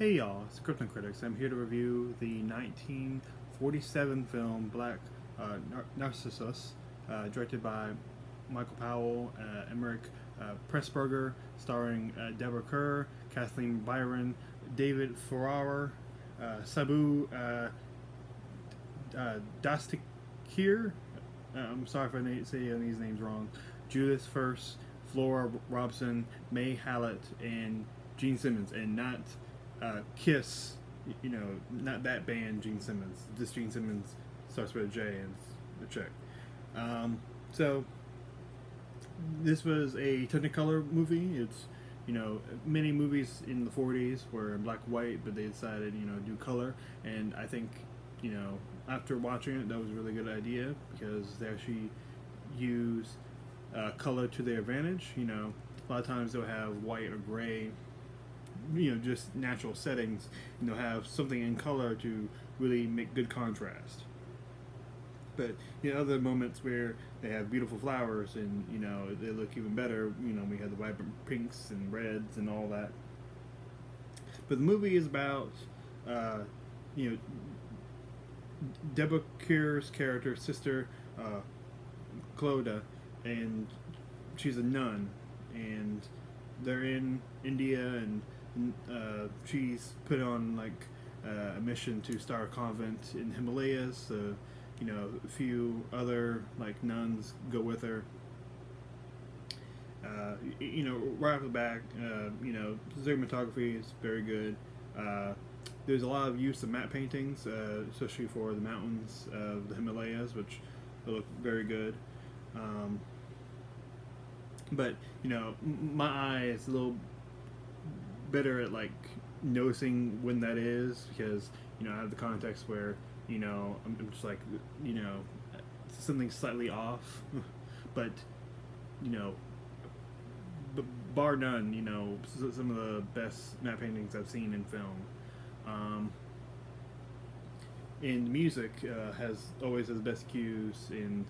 Hey y'all, it's Krypton Critics. I'm here to review the 1947 film Narcissus, directed by Michael Powell, Emmerich Pressburger, starring Deborah Kerr, Kathleen Byron, David Ferrara, Sabu Dastikir. I'm sorry if I say these names wrong. Judith First, Flora Robson, May Hallett, and Gene Simmons, and not Kiss, not that band Gene Simmons. This Gene Simmons starts with a J and it's a chick. So this was a Technicolor movie. It's many movies in the 40s were in black and white, but they decided do color, and I think after watching it, that was a really good idea because they actually use color to their advantage. A lot of times they'll have white or gray, just natural settings, and they'll have something in color to really make good contrast. But other moments where they have beautiful flowers and they look even better. We have the vibrant pinks and reds and all that. But the movie is about you know Deborah Kerr's character, sister Clodagh, and she's a nun, and they're in India, and she's put on like a mission to start a convent in Himalayas. So, a few other like nuns go with her. Right off the back, cinematography is very good. There's a lot of use of matte paintings, especially for the mountains of the Himalayas, which look very good. But my eye is a little better at like noticing when that is, because I have the context where I'm just like something slightly off, but bar none, some of the best matte paintings I've seen in film. And music always has the best cues, and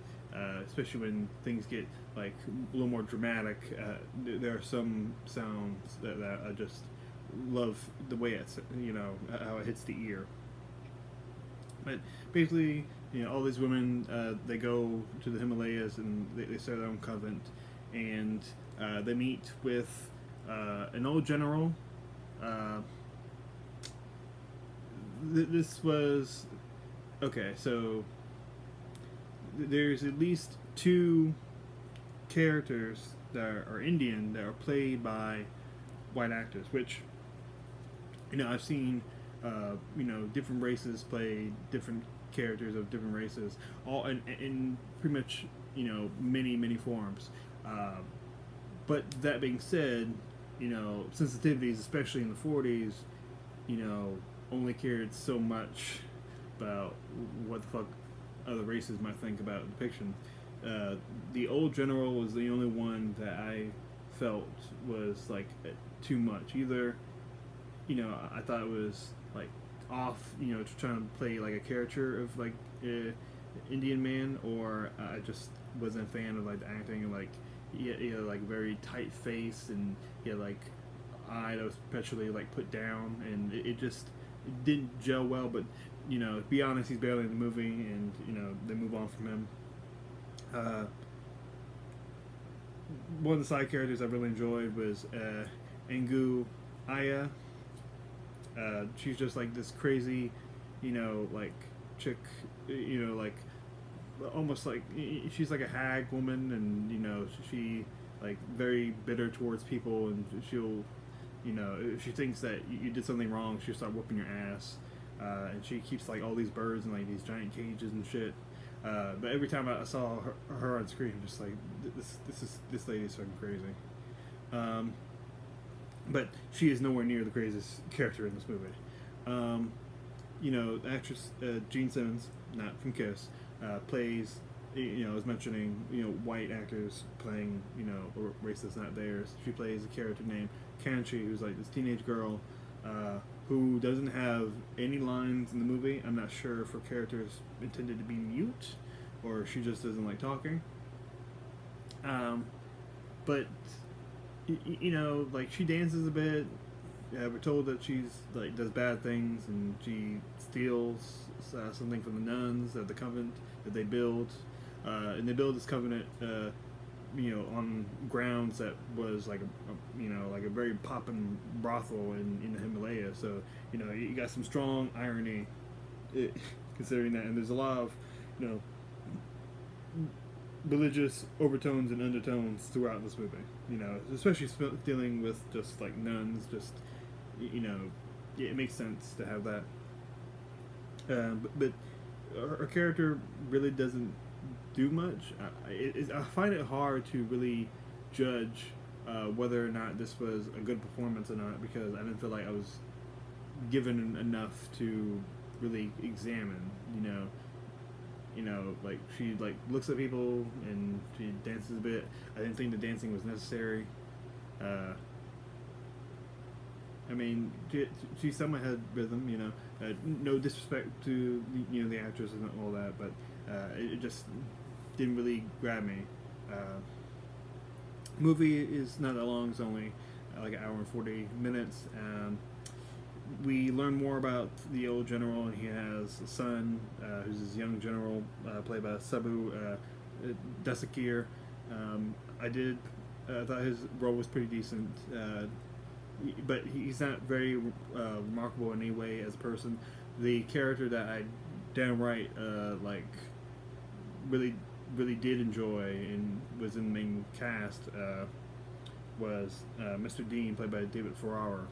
especially when things get like a little more dramatic. There are some sounds that I just love the way it's how it hits the ear. But basically, all these women, they go to the Himalayas and they start their own convent, and they meet with an old general. This was okay. So there's at least two characters that are Indian that are played by white actors, which I've seen different races play different characters of different races, all in pretty much many forms. But that being said, sensitivities, especially in the 40s, only cared so much about what the fuck other races might think about depiction. The old general was the only one that I felt was like too much. Either I thought it was like off, trying to play like a caricature of like Indian man, or I just wasn't a fan of like the acting, and like he had like very tight face, and he had like eye that was perpetually like put down, and it didn't gel well. But to be honest, he's barely in the movie, and they move on from him. One of the side characters I really enjoyed was Angu Aya. She's just like this crazy, like chick, like almost like she's like a hag woman, and she like very bitter towards people, and she'll, if she thinks that you did something wrong, she'll start whooping your ass, and she keeps like all these birds in like these giant cages and shit. But every time I saw her on screen, I'm just like, this lady is fucking crazy. But she is nowhere near the craziest character in this movie. The actress Gene Simmons, not from Kiss, plays, I was mentioning, white actors playing, a race that's not theirs. She plays a character named Kanchi, who's like this teenage girl who doesn't have any lines in the movie. I'm not sure if her character is intended to be mute, or she just doesn't like talking. But like she dances a bit, we're told that she's like does bad things, and she steals something from the nuns at the convent that they build, and they build this covenant, on grounds that was like like a very poppin' brothel in the Himalaya. So you got some strong irony, considering that, and there's a lot of you know religious overtones and undertones throughout this movie. Especially dealing with just like nuns. Just you know, it makes sense to have that. But her character really doesn't do much. I find it hard to really judge whether or not this was a good performance or not, because I didn't feel like I was given enough to really examine. Like she like looks at people and she dances a bit. I didn't think the dancing was necessary. I mean, she somewhat had rhythm. No disrespect to the actress and all that, but it just didn't really grab me. Movie is not that long; it's only like an hour and 40 minutes. We learn more about the old general, and he has a son who's his young general, played by Sabu Dasakir. I thought his role was pretty decent, but he's not very remarkable in any way as a person. The character that I downright really really did enjoy and was in the main cast was Mr. Dean, played by David Ferrara.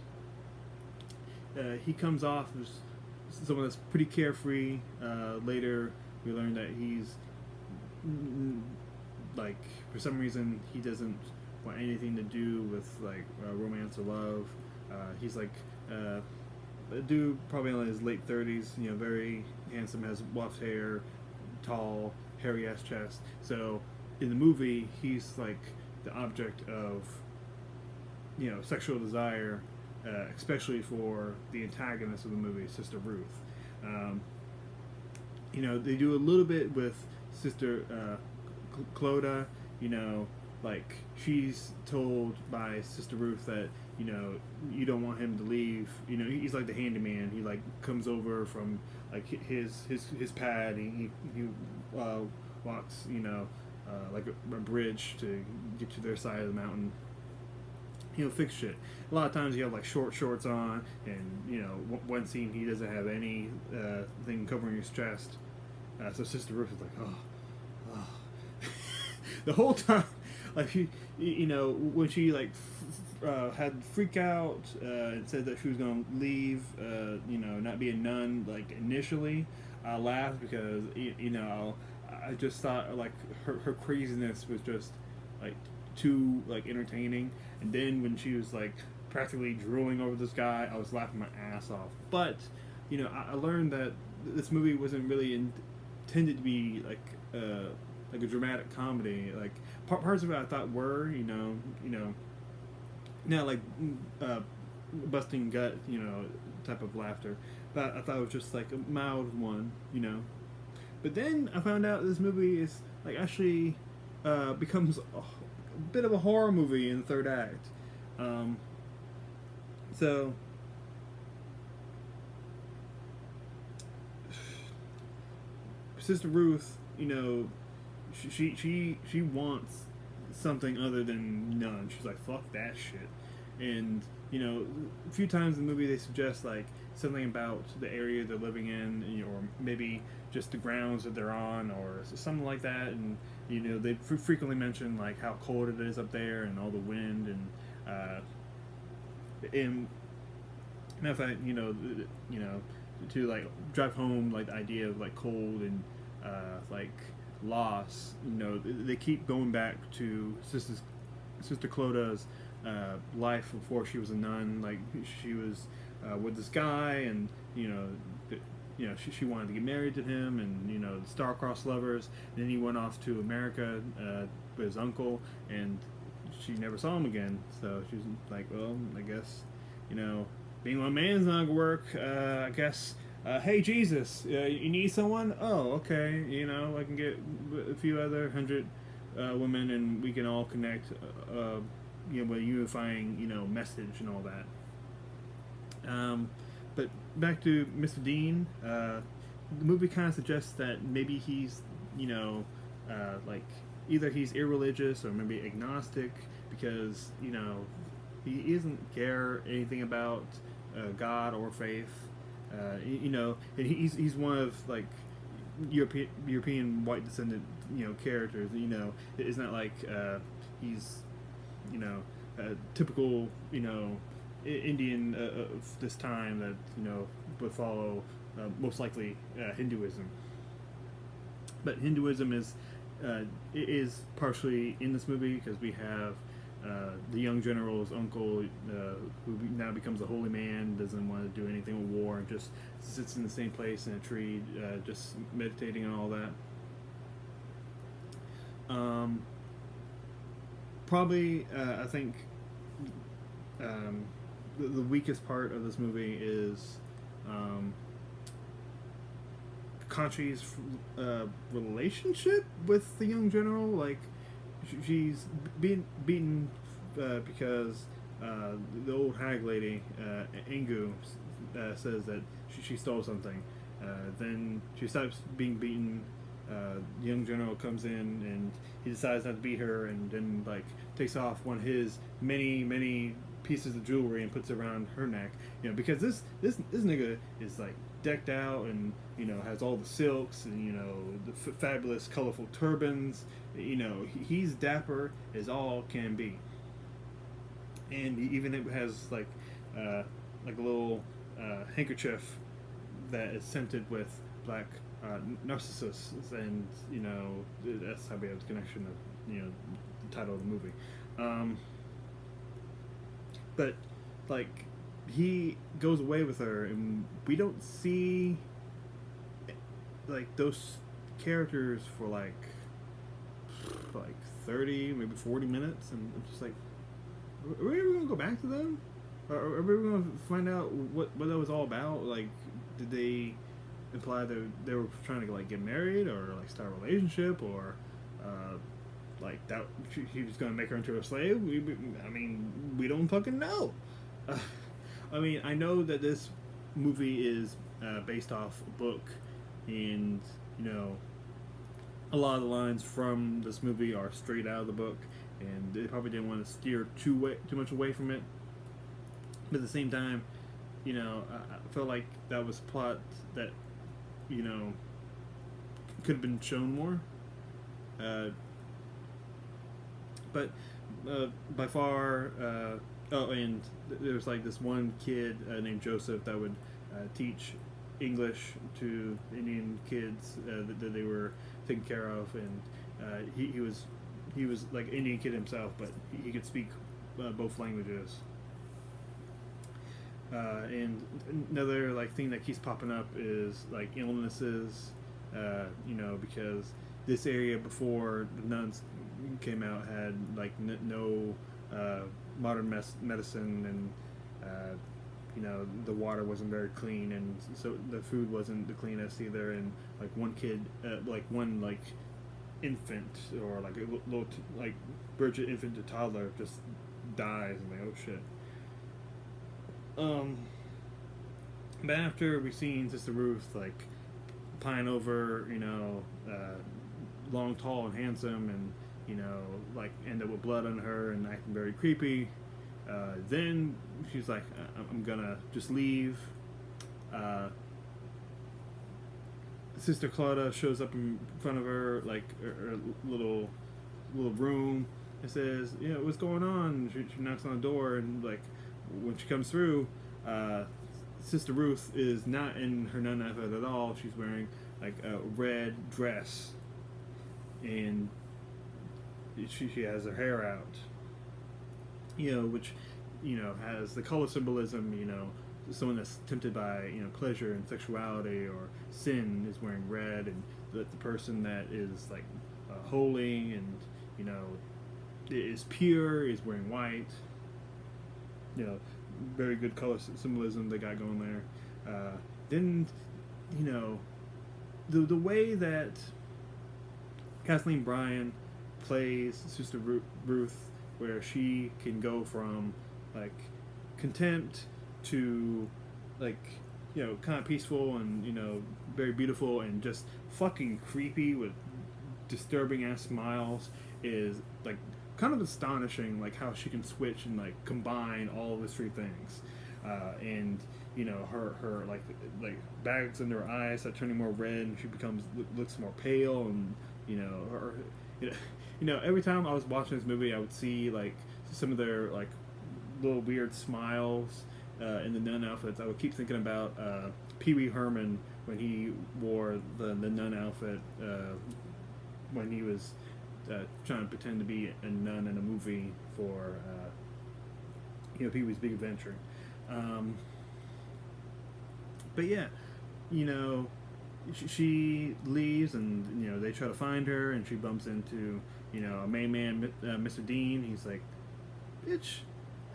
He comes off as someone that's pretty carefree. Later, we learn that he's like, for some reason, he doesn't want anything to do with like romance or love. He's like a dude probably in his late 30s. Very handsome, has waft hair, tall, hairy ass chest. So in the movie, he's like the object of sexual desire. Especially for the antagonist of the movie, Sister Ruth. They do a little bit with Sister Clodagh. Like she's told by Sister Ruth that you don't want him to leave. He's like the handyman. He like comes over from like his pad. And he walks like a bridge to get to their side of the mountain. He'll fix shit. A lot of times you have like short shorts on, and one scene he doesn't have any thing covering his chest. So Sister Ruth is like, oh. The whole time, like when she like had freak out and said that she was gonna leave, not be a nun. Like initially, I laughed because I just thought like her craziness was just like too like entertaining. And then when she was like practically drooling over this guy, I was laughing my ass off. But I learned that this movie wasn't really intended to be like a dramatic comedy. Like parts of it I thought were not like busting gut type of laughter, but I thought it was just like a mild one. But then I found out this movie is like actually becomes a bit of a horror movie in the third act. So Sister Ruth, she wants something other than none. She's like, fuck that shit. And a few times in the movie they suggest like something about the area they're living in, or maybe just the grounds that they're on, or something like that. And they frequently mention like how cold it is up there and all the wind, and matter of fact, to like drive home like the idea of like cold and like loss. They keep going back to Sister Clodagh's life before she was a nun. Like she was with this guy, and she wanted to get married to him, and star-crossed lovers. And then he went off to America with his uncle, and she never saw him again. So she was like, well, I guess being one man's not gonna work. I guess. Hey Jesus, you need someone? Oh, okay. I can get a few other 100 women, and we can all connect. With a unifying message and all that. Um, but back to Mr. Dean, the movie kind of suggests that maybe he's, you know, like either he's irreligious or maybe agnostic because he doesn't care anything about God or faith. And he's one of like European white descendant characters. It's not like he's a typical Indian of this time that would follow most likely Hinduism. But Hinduism is partially in this movie because we have the young general's uncle, who now becomes a holy man, doesn't want to do anything with war, and just sits in the same place in a tree, just meditating and all that. Probably, I think the weakest part of this movie is Conchi's relationship with the young general. Like, she's being beaten because the old hag lady, Ingu, says that she stole something. Then she stops being beaten. The young general comes in and he decides not to beat her, and then like takes off one of his many pieces of jewelry and puts it around her neck. Because this nigga is like decked out and has all the silks and the fabulous colorful turbans. He's dapper as all can be, and even it has like a little handkerchief handkerchief that is scented with black Narcissus, and that's how we have the connection of the title of the movie. But like he goes away with her, and we don't see like those characters for like 30, maybe 40 minutes, and I'm just like, are we ever gonna go back to them? Are we ever gonna find out what that was all about? Like, did they imply that they were trying to like get married or like start a relationship, or like that he was gonna make her into a slave? We don't fucking know. I know that this movie is based off a book, and a lot of the lines from this movie are straight out of the book, and they probably didn't want to steer too much away from it. But at the same time, I felt like that was a plot that could have been shown more. But by far, and there's like this one kid named Joseph that would teach English to Indian kids that they were taking care of, and he was like an Indian kid himself, but he could speak both languages. And another like thing that keeps popping up is like illnesses, because this area before the nuns came out had like no modern medicine, and the water wasn't very clean, and so the food wasn't the cleanest either. And like one kid, one infant, or like a little like virgin infant to toddler just dies. I'm like, oh shit. But after we've seen Sister Ruth like pine over, long, tall, and handsome, and like end up with blood on her and acting very creepy, then she's like, I'm gonna just leave. Sister Claudia shows up in front of her, like her little room, and says, what's going on? She knocks on the door, and like when she comes through, Sister Ruth is not in her nun outfit at all. She's wearing like a red dress, and she has her hair out, which has the color symbolism. Someone that's tempted by pleasure and sexuality or sin is wearing red, and the person that is like holy and is pure is wearing white. Very good color symbolism they got going there. Then the way that Kathleen Bryan plays Sister Ruth, where she can go from like contempt to like kind of peaceful and very beautiful and just fucking creepy with disturbing ass smiles is like kind of astonishing, like how she can switch and like combine all of those three things, and her like bags under her eyes start turning more red and she becomes looks more pale, and her every time I was watching this movie I would see like some of their like little weird smiles in the nun outfits. I would keep thinking about Pee Wee Herman when he wore the nun outfit when he was trying to pretend to be a nun in a movie for Pee Wee's Big Adventure. But yeah, she leaves and they try to find her, and she bumps into a main man, Mr. Dean. He's like, "Bitch,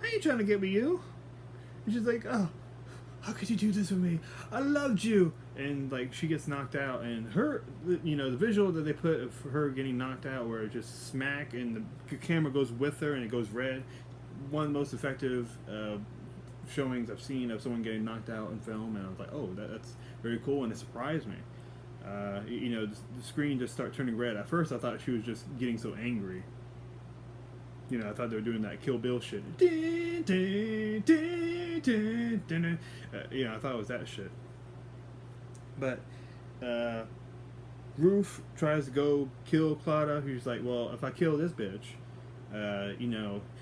I ain't trying to get with you." And she's like, "Oh, how could you do this with me? I loved you." And like she gets knocked out, and her, the visual that they put of her getting knocked out, where it just smack and the camera goes with her and it goes red. One of the most effective showings I've seen of someone getting knocked out in film, and I was like, "Oh, that's very cool," and it surprised me. The screen just started turning red. At first, I thought she was just getting so angry. I thought they were doing that Kill Bill shit. I thought it was that shit. But Ruth tries to go kill Clara. Who's like, "Well, if I kill this bitch,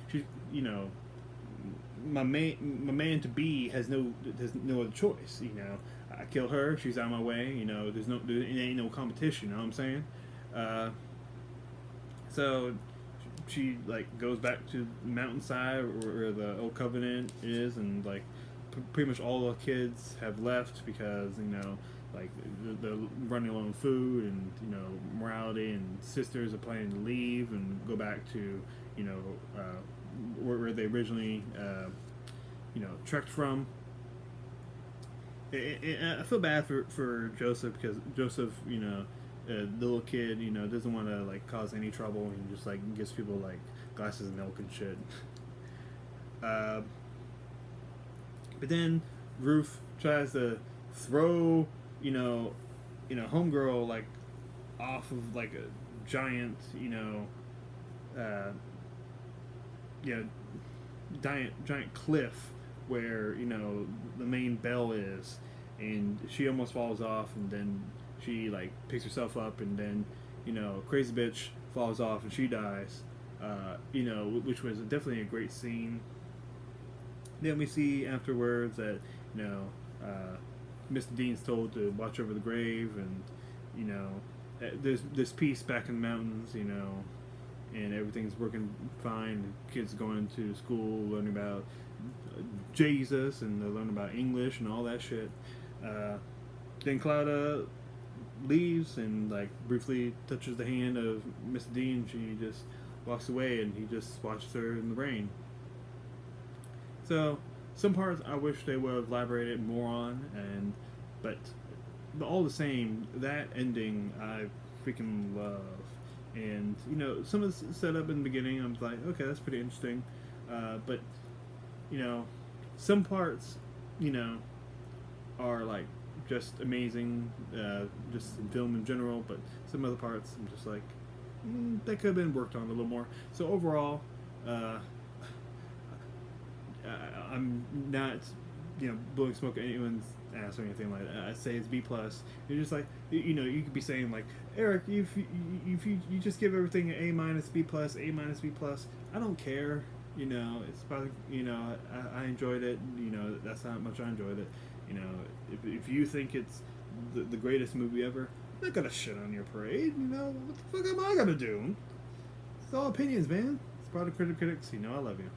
she's, my man to be has no other choice. I kill her, she's out of my way. There ain't no competition. You know what I'm saying? So she like goes back to the mountainside where the old covenant is, and like pretty much all the kids have left because like they're running low on food, and morality, and sisters are planning to leave and go back to where they originally trekked from. I feel bad for Joseph, because Joseph, the little kid, doesn't want to like cause any trouble, and just like gives people like glasses of milk and shit. But then Ruth tries to throw homegirl like off of like a giant giant cliff where the main bell is, and she almost falls off, and then she like picks herself up, and then crazy bitch falls off and she dies, which was definitely a great scene. Then we see afterwards that Mr. Dean's told to watch over the grave, and there's peace back in the mountains, and everything's working fine. Kids going to school, learning about Jesus, and they're learning about English and all that shit. Then Clara leaves and like briefly touches the hand of Mr. Dean. She just walks away, and he just watches her in the rain. So some parts I wish they would have elaborated more on, but all the same, that ending I freaking love. And some of the setup in the beginning, I'm like, okay, that's pretty interesting, but some parts are like just amazing, just in film in general. But some other parts, I'm just like, that could have been worked on a little more. So overall, I'm not blowing smoke at anyone's ass or anything like that. I say it's B+. You're just like, you could be saying like, Eric, if you just give everything an A-, B+, A-, B+, I don't care. It's probably, I enjoyed it. That's how much I enjoyed it. If you think it's the greatest movie ever, I'm not gonna shit on your parade. What the fuck am I gonna do? It's all opinions, man. It's part of Critics. I love you.